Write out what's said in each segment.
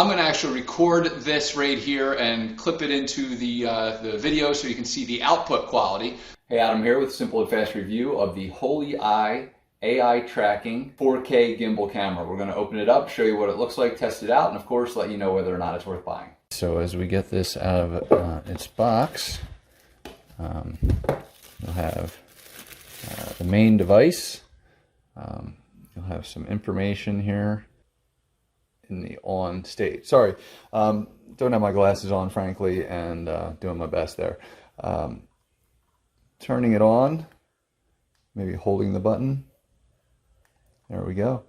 I'm going to actually record this right here and clip it into the video so you can see the output quality. Hey, Adam here with simple and fast review of the Holy Eye AI tracking 4K gimbal camera. We're going to open it up, show you what it looks like, test it out, and of course let you know whether or not it's worth buying. So as we get this out of its box, you'll have the main device. You'll have some information here in the on state. Sorry, don't have my glasses on, frankly, and doing my best there. Turning it on, maybe holding the button. There we go.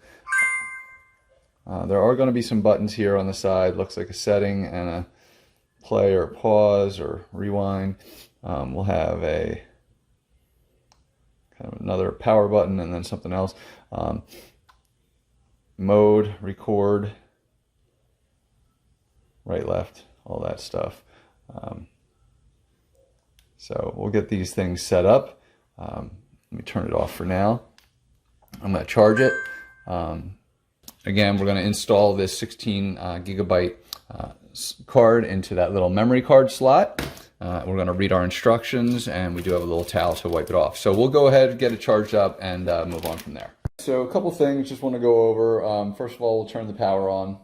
There are going to be some buttons here on the side. Looks like a setting and a play or pause or rewind. We'll have a kind of another power button and then something else. Mode, record, right, left, all that stuff. So we'll get these things set up. Let me turn it off for now. I'm going to charge it. Again, we're going to install this 16 gigabyte card into that little memory card slot. We're going to read our instructions, and we do have a little towel to wipe it off. So we'll go ahead and get it charged up and move on from there. So a couple things just want to go over. First of all, we'll turn the power on,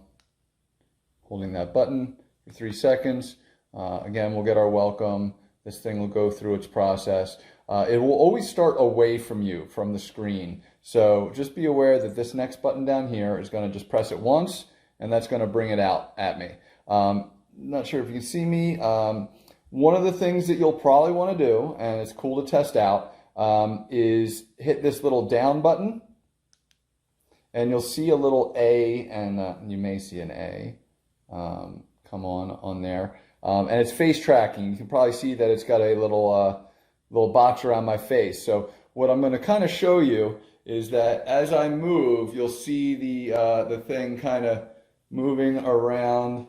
holding that button for 3 seconds. Again, we'll get our welcome. This thing will go through its process. It will always start away from you, from the screen. So just be aware that this next button down here is going to just press it once, and that's going to bring it out at me. Not sure if you can see me. One of the things that you'll probably want to do, and it's cool to test out, is hit this little down button, and you'll see a little A, and you may see an A come on there. And it's face tracking. You can probably see that it's got a little box around my face. So what I'm going to kind of show you is that as I move, you'll see the thing kind of moving around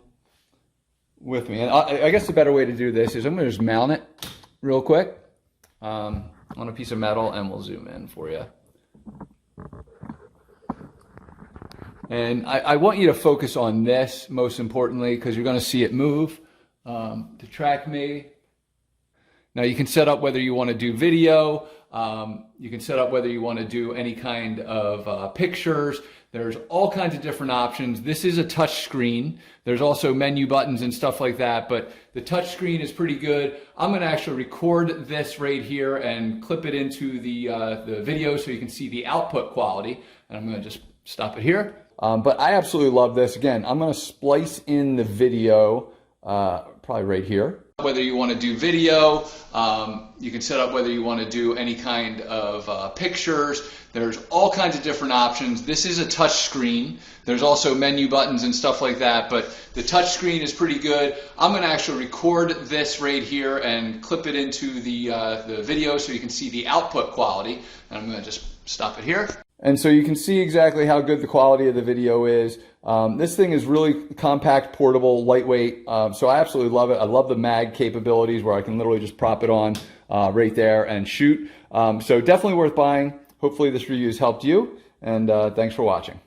with me. And I guess the better way to do this is I'm going to just mount it real quick on a piece of metal, and we'll zoom in for you. And I want you to focus on this most importantly, because you're going to see it move to track me. Now you can set up whether you want to do video, you can set up whether you want to do any kind of pictures. There's all kinds of different options. This is a touch screen. There's also menu buttons and stuff like that, but the touch screen is pretty good. I'm going to actually record this right here and clip it into the video so you can see the output quality. And I'm going to just stop it here. But I absolutely love this. Again, I'm going to splice in the video probably right here. Whether you want to do video, you can set up whether you want to do any kind of pictures. There's all kinds of different options. This is a touch screen. There's also menu buttons and stuff like that, but the touch screen is pretty good. I'm going to actually record this right here and clip it into the video so you can see the output quality. And I'm going to just stop it here. And so you can see exactly how good the quality of the video is. This thing is really compact, portable, lightweight, so I absolutely love it. I love the mag capabilities where I can literally just prop it on right there and shoot. So definitely worth buying. Hopefully this review has helped you, and thanks for watching.